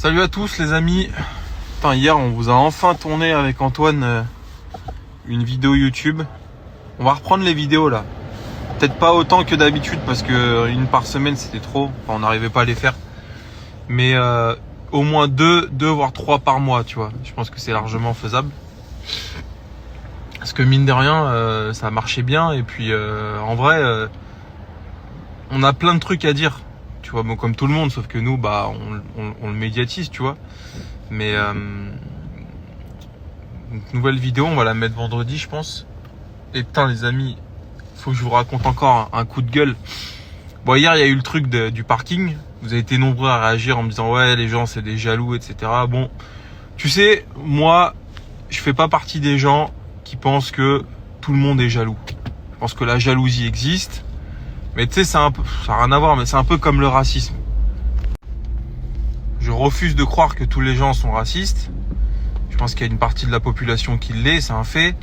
Salut à tous les amis. Putain, hier on vous a enfin tourné avec Antoine une vidéo YouTube. On va reprendre les vidéos là. Peut-être pas autant que d'habitude parce que une par semaine c'était trop. Enfin, on n'arrivait pas à les faire. Mais au moins deux voire 3 par mois, tu vois. Je pense que c'est largement faisable. Parce que mine de rien, ça marchait bien. Et puis en vrai, on a plein de trucs à dire. Tu vois, bon, comme tout le monde, sauf que nous, bah, on le médiatise, tu vois. Mais une nouvelle vidéo, on va la mettre vendredi, je pense. Et putain, les amis, faut que je vous raconte encore un coup de gueule. Bon, hier, il y a eu le truc du parking. Vous avez été nombreux à réagir en me disant ouais, les gens, c'est des jaloux, etc. Bon, tu sais, moi, je fais pas partie des gens qui pensent que tout le monde est jaloux. Je pense que la jalousie existe. Mais tu sais, ça n'a rien à voir, mais c'est un peu comme le racisme. Je refuse de croire que tous les gens sont racistes. Je pense qu'il y a une partie de la population qui l'est, c'est un fait.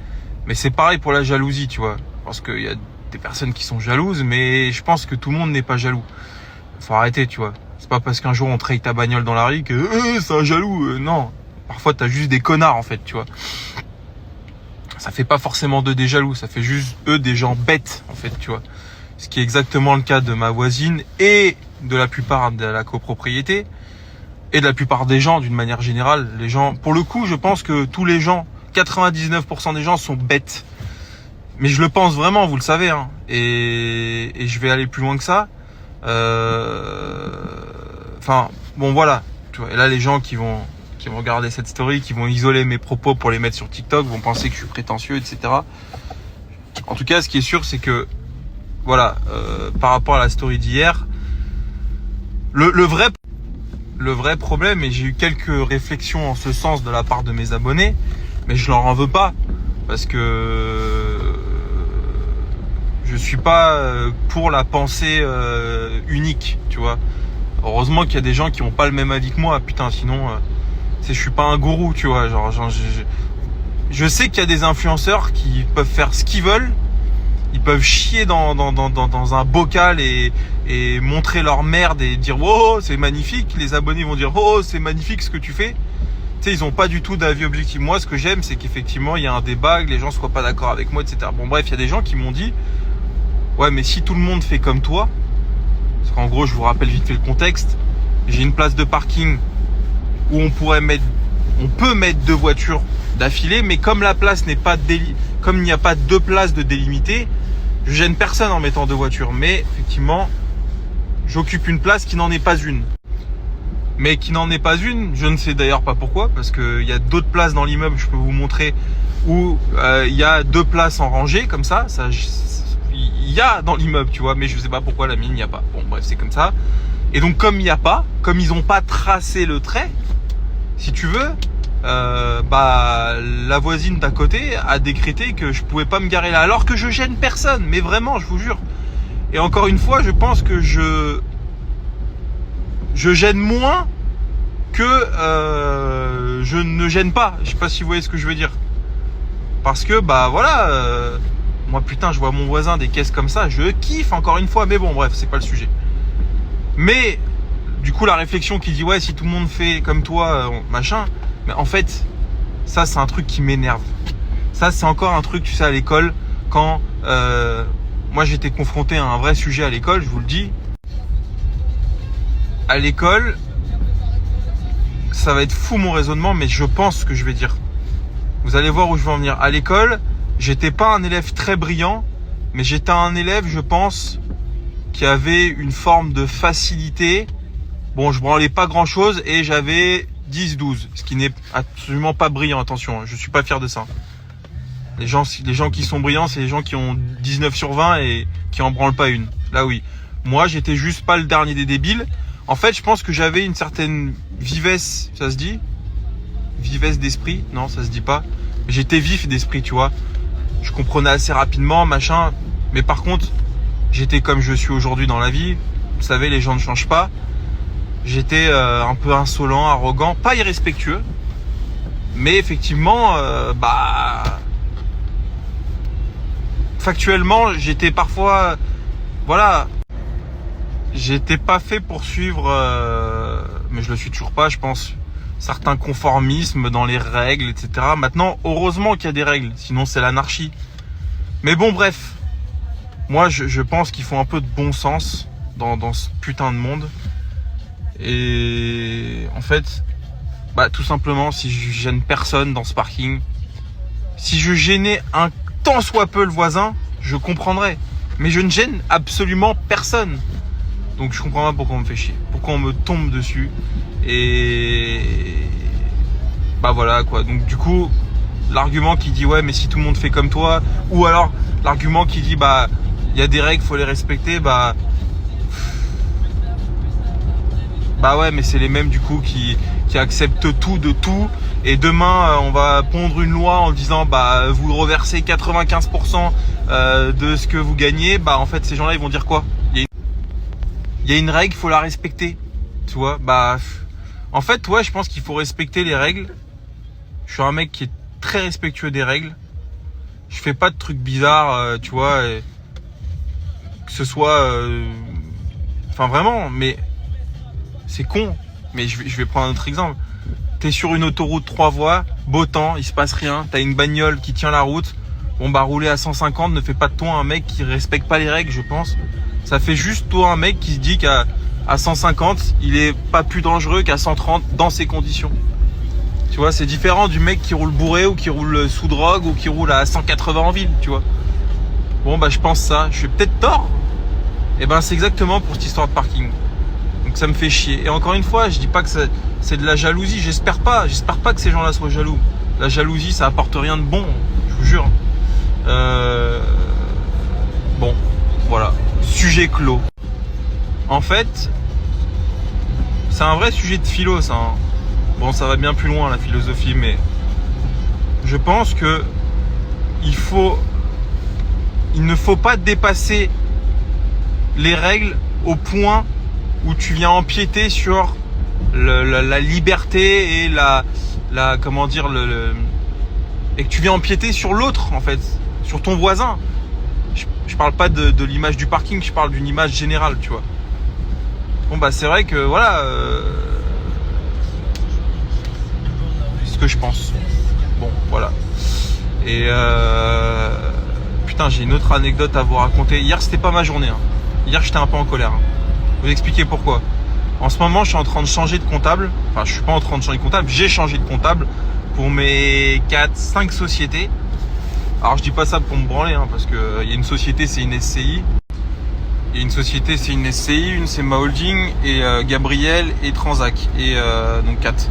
Mais c'est pareil pour la jalousie, tu vois. Parce qu'il y a des personnes qui sont jalouses, mais je pense que tout le monde n'est pas jaloux. Faut arrêter, tu vois. C'est pas parce qu'un jour on traite ta bagnole dans la rue que c'est un jaloux. Non. Parfois t'as juste des connards en fait, tu vois. Ça fait pas forcément d'eux des jaloux, ça fait juste eux des gens bêtes en fait, tu vois. Ce qui est exactement le cas de ma voisine et de la plupart de la copropriété et de la plupart des gens d'une manière générale. Les gens, pour le coup, je pense que tous les gens, 99% des gens sont bêtes. Mais je le pense vraiment, vous le savez, hein. Et je vais aller plus loin que ça. Enfin, bon voilà. Tu vois, et là, les gens qui vont regarder cette story, qui vont isoler mes propos pour les mettre sur TikTok, vont penser que je suis prétentieux, etc. En tout cas, ce qui est sûr, c'est que voilà, par rapport à la story d'hier, le vrai problème, et j'ai eu quelques réflexions en ce sens de la part de mes abonnés, mais je leur en veux pas, parce que je suis pas pour la pensée unique, tu vois. Heureusement qu'il y a des gens qui ont pas le même avis que moi, putain, sinon, je suis pas un gourou, tu vois. Je sais qu'il y a des influenceurs qui peuvent faire ce qu'ils veulent. Ils peuvent chier dans un bocal et montrer leur merde et dire oh c'est magnifique. Les abonnés vont dire oh c'est magnifique ce que tu fais. Tu sais, ils ont pas du tout d'avis objectif. Moi, ce que j'aime, c'est qu'effectivement il y a un débat, que les gens soient pas d'accord avec moi, etc. Bon bref, il y a des gens qui m'ont dit ouais mais si tout le monde fait comme toi, parce qu'en gros je vous rappelle vite fait le contexte. J'ai une place de parking où on peut mettre 2 voitures d'affilée, mais comme la place n'est pas comme il n'y a pas 2 places de délimitées, je gêne personne en mettant 2 voitures. Mais effectivement, j'occupe une place qui n'en est pas une. Mais qui n'en est pas une, je ne sais d'ailleurs pas pourquoi, parce qu'il y a d'autres places dans l'immeuble, je peux vous montrer, où il y a 2 places en rangée, comme ça il y a dans l'immeuble, tu vois, mais je sais pas pourquoi la mienne, il n'y a pas. Bon, bref, c'est comme ça. Et donc, comme il n'y a pas, comme ils n'ont pas tracé le trait, si tu veux, la voisine d'à côté a décrété que je pouvais pas me garer là, alors que je gêne personne, mais vraiment, je vous jure. Et encore une fois, je pense que je gêne moins que je ne gêne pas. Je sais pas si vous voyez ce que je veux dire. Parce que voilà, moi putain, je vois mon voisin des caisses comme ça, je kiffe encore une fois, mais bon bref, c'est pas le sujet. Mais du coup, la réflexion qui dit ouais, si tout le monde fait comme toi, machin. Mais en fait, ça c'est un truc qui m'énerve. Ça c'est encore un truc, tu sais, à l'école, quand moi j'étais confronté à un vrai sujet à l'école, je vous le dis. À l'école, ça va être fou mon raisonnement, mais je pense ce que je vais dire. Vous allez voir où je veux en venir. À l'école, j'étais pas un élève très brillant, mais j'étais un élève, je pense, qui avait une forme de facilité. Bon, je branlais pas grand chose et j'avais 10-12, ce qui n'est absolument pas brillant, attention, je suis pas fier de ça. Les gens qui sont brillants, c'est les gens qui ont 19 sur 20 et qui en branlent pas une. Là oui. Moi, j'étais juste pas le dernier des débiles. En fait, je pense que j'avais une certaine vivesse, ça se dit ? Vivesse d'esprit ? Non, ça se dit pas. J'étais vif d'esprit, tu vois. Je comprenais assez rapidement, machin. Mais par contre, j'étais comme je suis aujourd'hui dans la vie. Vous savez, les gens ne changent pas. J'étais un peu insolent, arrogant, pas irrespectueux. Mais effectivement, factuellement, j'étais parfois... Voilà, j'étais pas fait pour suivre mais je le suis toujours pas, je pense, certains conformismes dans les règles, etc. Maintenant, heureusement qu'il y a des règles, sinon c'est l'anarchie. Mais bon, bref, moi je pense qu'il faut un peu de bon sens dans ce putain de monde. Et en fait, tout simplement, si je gêne personne dans ce parking, si je gênais un tant soit peu le voisin, je comprendrais. Mais je ne gêne absolument personne. Donc je comprends pas pourquoi on me fait chier, pourquoi on me tombe dessus. Et voilà quoi. Donc du coup, l'argument qui dit ouais mais si tout le monde fait comme toi, ou alors l'argument qui dit il y a des règles, faut les respecter, ouais mais c'est les mêmes du coup qui acceptent tout de tout, et demain on va pondre une loi en disant vous reversez 95% de ce que vous gagnez. En fait ces gens-là ils vont dire quoi? Il y a une règle, il faut la respecter. Tu vois, en fait, ouais, je pense qu'il faut respecter les règles. Je suis un mec qui est très respectueux des règles. Je fais pas de trucs bizarres, tu vois, que ce soit, vraiment, mais c'est con. Mais je vais prendre un autre exemple. T'es sur une autoroute 3 voies, beau temps, il se passe rien. T'as une bagnole qui tient la route. Rouler à 150 ne fait pas de toi un mec qui respecte pas les règles, je pense. Ça fait juste toi un mec qui se dit qu'à 150, il est pas plus dangereux qu'à 130 dans ces conditions. Tu vois, c'est différent du mec qui roule bourré ou qui roule sous drogue ou qui roule à 180 en ville, tu vois. Bon, je pense ça. Je suis peut-être tort. Et c'est exactement pour cette histoire de parking. Donc ça me fait chier. Et encore une fois, je dis pas que c'est de la jalousie. J'espère pas que ces gens-là soient jaloux. La jalousie, ça apporte rien de bon, je vous jure. Bon, voilà. Sujet clos. En fait, c'est un vrai sujet de philo, ça. Bon, ça va bien plus loin, la philosophie, mais je pense que il ne faut pas dépasser les règles au point où tu viens empiéter sur la liberté et et que tu viens empiéter sur l'autre, en fait, sur ton voisin. Je parle pas de l'image du parking, je parle d'une image générale, tu vois. Bon, c'est vrai que, voilà, c'est ce que je pense. Bon, voilà. Et, putain, j'ai une autre anecdote à vous raconter. Hier, c'était pas ma journée, hein. Hier, j'étais un peu en colère, hein. Je vais vous expliquer pourquoi. En ce moment, je suis en train de changer de comptable. Enfin, je suis pas en train de changer de comptable, j'ai changé de comptable pour mes 4-5 sociétés. Alors je dis pas ça pour me branler, hein, parce que il y a une société, c'est une SCI. Il y a une société, c'est une SCI, une c'est ma holding, et Gabriel et Transac. Et donc 4.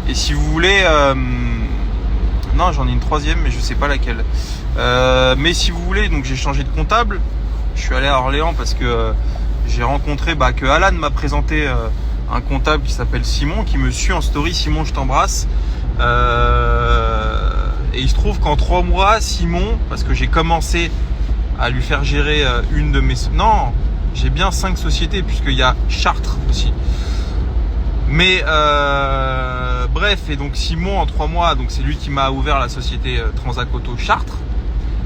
Et si vous voulez, non, j'en ai une troisième, mais je sais pas laquelle. Mais si vous voulez, donc j'ai changé de comptable. Je suis allé à Orléans parce que j'ai rencontré, que Alan m'a présenté un comptable qui s'appelle Simon, qui me suit en story. Simon, je t'embrasse. Et il se trouve qu'en 3 mois, Simon, parce que j'ai commencé à lui faire gérer une de mes... Non, j'ai bien 5 sociétés, puisqu'il y a Chartres aussi. Mais bref, et donc Simon, en 3 mois, donc c'est lui qui m'a ouvert la société Transac Auto Chartres.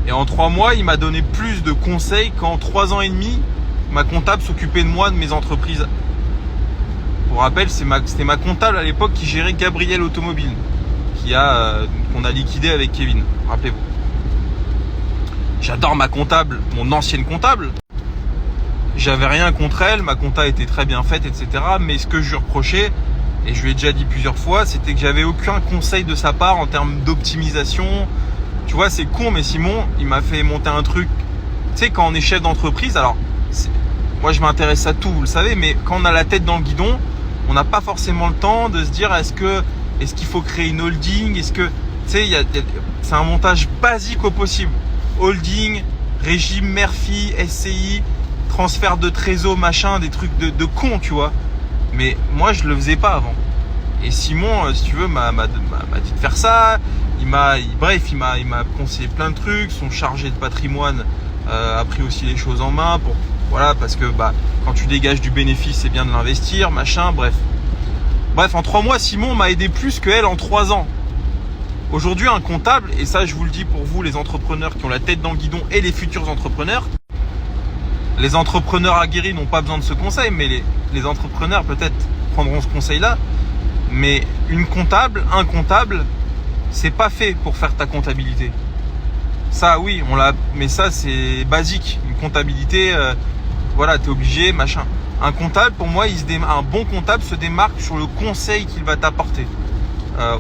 Et en 3 mois, il m'a donné plus de conseils qu'en 3 ans et demi, ma comptable s'occupait de moi, de mes entreprises. Pour rappel, c'était ma comptable à l'époque qui gérait Gabriel Automobile, qu'on a liquidé avec Kevin, rappelez-vous. J'adore ma comptable, mon ancienne comptable. J'avais rien contre elle, ma compta était très bien faite, etc. Mais ce que je lui reprochais, et je lui ai déjà dit plusieurs fois, c'était que j'avais aucun conseil de sa part en termes d'optimisation. Tu vois, c'est con, mais Simon, il m'a fait monter un truc. Tu sais, quand on est chef d'entreprise, alors, moi je m'intéresse à tout, vous le savez, mais quand on a la tête dans le guidon, on n'a pas forcément le temps de se dire est-ce qu'il faut créer une holding, est-ce que, tu sais, c'est un montage basique au possible. Holding, régime Murphy, SCI, transfert de trésor, machin, des trucs de con, tu vois. Mais moi, je le faisais pas avant. Et Simon, si tu veux, m'a dit de faire ça. Il m'a conseillé plein de trucs. Son chargé de patrimoine a pris aussi les choses en main parce que quand tu dégages du bénéfice, c'est bien de l'investir, machin, bref. Bref, en 3 mois, Simon m'a aidé plus qu'elle en 3 ans. Aujourd'hui, un comptable, et ça je vous le dis pour vous les entrepreneurs qui ont la tête dans le guidon et les futurs entrepreneurs, les entrepreneurs aguerris n'ont pas besoin de ce conseil, mais les entrepreneurs peut-être prendront ce conseil-là. Mais un comptable, c'est pas fait pour faire ta comptabilité. Ça, oui, mais ça, c'est basique. Une comptabilité, voilà, t'es obligé, machin. Un comptable, pour moi, un bon comptable se démarque sur le conseil qu'il va t'apporter.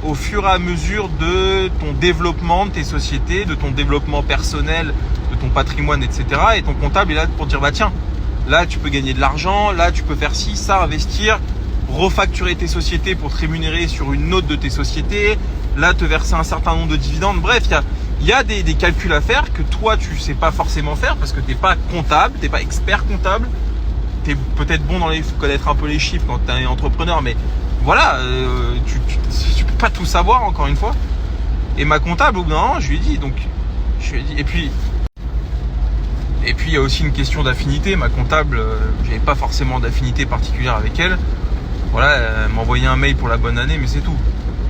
Au fur et à mesure de ton développement de tes sociétés, de ton développement personnel, de ton patrimoine, etc. Et ton comptable est là pour dire, bah tiens, là, tu peux gagner de l'argent, là, tu peux faire ci, ça, investir, refacturer tes sociétés pour te rémunérer sur une autre de tes sociétés, là, te verser un certain nombre de dividendes. Bref, il y a des calculs à faire que toi, tu sais pas forcément faire parce que t'es pas comptable, t'es pas expert comptable. T'es peut-être bon faut connaître un peu les chiffres quand t'es un entrepreneur, mais voilà, tu peux pas tout savoir, encore une fois. Et ma comptable, au bout d'un moment, je lui ai dit, et puis il y a aussi une question d'affinité. Ma comptable, j'avais pas forcément d'affinité particulière avec elle. Voilà, elle m'a envoyé un mail pour la bonne année, mais c'est tout.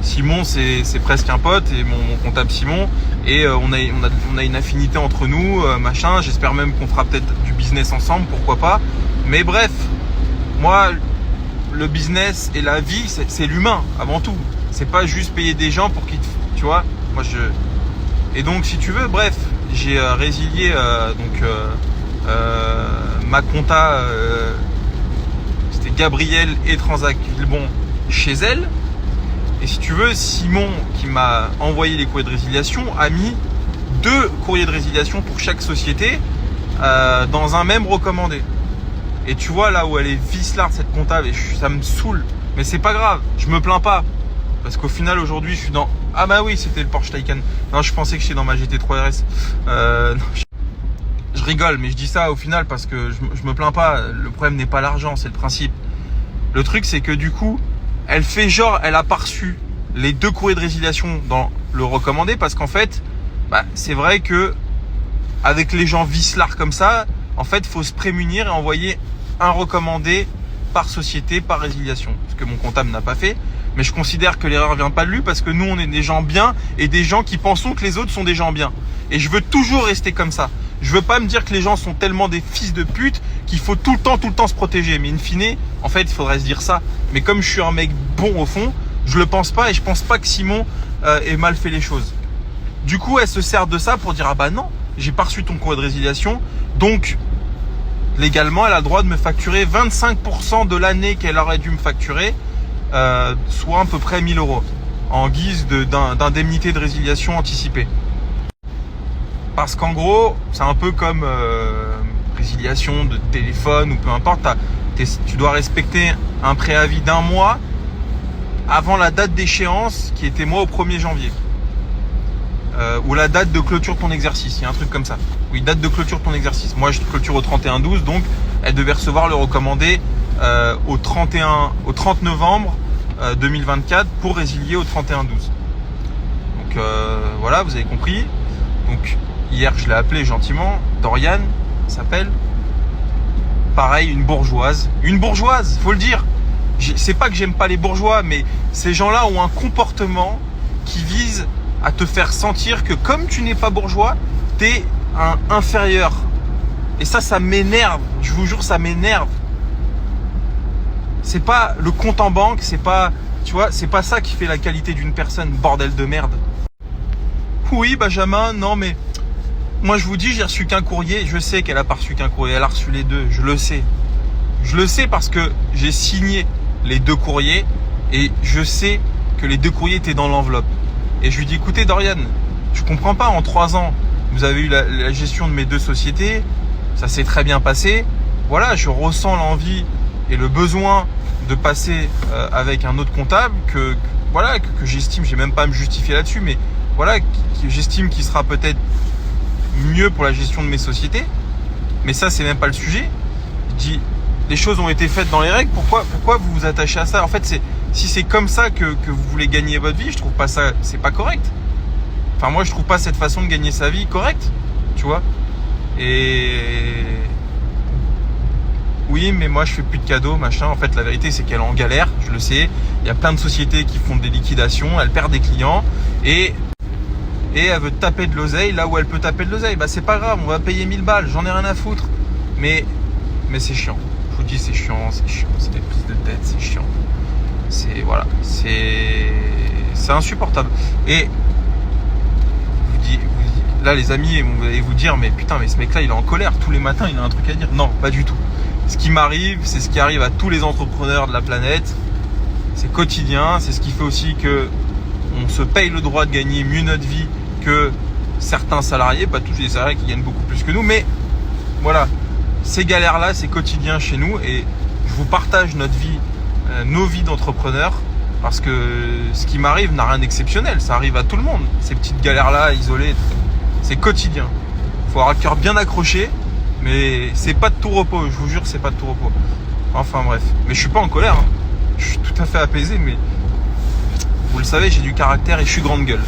Simon, c'est presque un pote, et mon comptable Simon, et on a une affinité entre nous, machin. J'espère même qu'on fera peut-être du business ensemble, pourquoi pas. Mais bref, moi, le business et la vie, c'est l'humain avant tout. C'est pas juste payer des gens pour qu'ils, tu vois. Et donc, si tu veux, bref, j'ai résilié ma compta. C'était Gabrielle et Transac Villebon chez elle. Et si tu veux, Simon, qui m'a envoyé les courriers de résiliation, a mis 2 courriers de résiliation pour chaque société dans un même recommandé. Et tu vois là où elle est vicelarde cette comptable, et ça me saoule. Mais c'est pas grave, je me plains pas. Parce qu'au final aujourd'hui je suis dans... Ah bah oui, c'était le Porsche Taycan. Non, je pensais que j'étais dans ma GT3 RS. Non, je rigole, mais je dis ça au final parce que je me plains pas. Le problème n'est pas l'argent, c'est le principe. Le truc c'est que du coup, elle fait genre, elle a pas reçu les 2 courriers de résiliation dans le recommandé. Parce qu'en fait, c'est vrai que avec les gens vicelards comme ça, en fait, faut se prémunir et envoyer un recommandé par société, par résiliation. Ce que mon comptable n'a pas fait. Mais je considère que l'erreur vient pas de lui parce que nous, on est des gens bien et des gens qui pensons que les autres sont des gens bien. Et je veux toujours rester comme ça. Je veux pas me dire que les gens sont tellement des fils de pute qu'il faut tout le temps se protéger. Mais in fine, en fait, il faudrait se dire ça. Mais comme je suis un mec bon au fond, je le pense pas et je pense pas que Simon ait mal fait les choses. Du coup, elle se sert de ça pour dire, ah bah non, j'ai pas reçu ton courrier de résiliation. Donc, légalement, elle a le droit de me facturer 25% de l'année qu'elle aurait dû me facturer, soit à peu près 1000 € en guise d'indemnité de résiliation anticipée. Parce qu'en gros, c'est un peu comme résiliation de téléphone ou peu importe. Tu dois respecter un préavis d'1 mois avant la date d'échéance qui était moi au 1er janvier. Ou la date de clôture de ton exercice, il y a un truc comme ça. Oui, date de clôture de ton exercice. Moi, je clôture au 31/12, donc elle devait recevoir le recommandé au 30 novembre 2024 pour résilier au 31/12. Donc voilà, vous avez compris. Donc hier, je l'ai appelée gentiment. Dorian s'appelle. Pareil, une bourgeoise. Une bourgeoise, faut le dire. C'est pas que j'aime pas les bourgeois, mais ces gens-là ont un comportement qui vise à te faire sentir que comme tu n'es pas bourgeois, t'es un inférieur. Et ça m'énerve. Je vous jure, ça m'énerve. C'est pas le compte en banque, c'est pas, tu vois, c'est pas ça qui fait la qualité d'une personne, bordel de merde. Oui, Benjamin, non mais moi je vous dis, j'ai reçu qu'un courrier. Je sais qu'elle a pas reçu qu'un courrier, elle a reçu les 2. Je le sais. Je le sais parce que j'ai signé les 2 courriers et je sais que les 2 courriers étaient dans l'enveloppe. Et je lui dis, écoutez Dorian, je comprends pas, en 3 ans, vous avez eu la gestion de mes 2 sociétés, ça s'est très bien passé. Voilà, je ressens l'envie et le besoin de passer avec un autre comptable que j'estime, j'ai même pas à me justifier là-dessus, mais voilà, que j'estime qu'il sera peut-être mieux pour la gestion de mes sociétés. Mais ça, c'est même pas le sujet. Je dis, les choses ont été faites dans les règles, pourquoi vous vous attachez à ça? En fait, si c'est comme ça que vous voulez gagner votre vie, je trouve pas ça, c'est pas correct. Enfin, moi, je trouve pas cette façon de gagner sa vie correcte, tu vois. Et oui, mais moi, je fais plus de cadeaux, machin. En fait, la vérité, c'est qu'elle est en galère, je le sais. Il y a plein de sociétés qui font des liquidations, elle perd des clients et elle veut taper de l'oseille là où elle peut taper de l'oseille. Bah, c'est pas grave, on va payer 1000 balles, j'en ai rien à foutre. Mais c'est chiant. Je vous dis, c'est chiant, c'est des prises de tête, c'est chiant. Voilà, c'est insupportable. Et là, les amis, vous allez vous dire, mais putain, mais ce mec-là, il est en colère. Tous les matins, il a un truc à dire. Non, pas du tout. Ce qui m'arrive, c'est ce qui arrive à tous les entrepreneurs de la planète. C'est quotidien. C'est ce qui fait aussi que on se paye le droit de gagner mieux notre vie que certains salariés. Pas tous les salariés qui gagnent beaucoup plus que nous, mais voilà. Ces galères-là, c'est quotidien chez nous. Et je vous partage notre vie, nos vies d'entrepreneurs. Parce que ce qui m'arrive n'a rien d'exceptionnel. Ça arrive à tout le monde. Ces petites galères-là, isolées. C'est quotidien. Il faut avoir le cœur bien accroché, mais c'est pas de tout repos, je vous jure, c'est pas de tout repos. Enfin bref, mais je suis pas en colère, hein. Je suis tout à fait apaisé, mais vous le savez, j'ai du caractère et je suis grande gueule.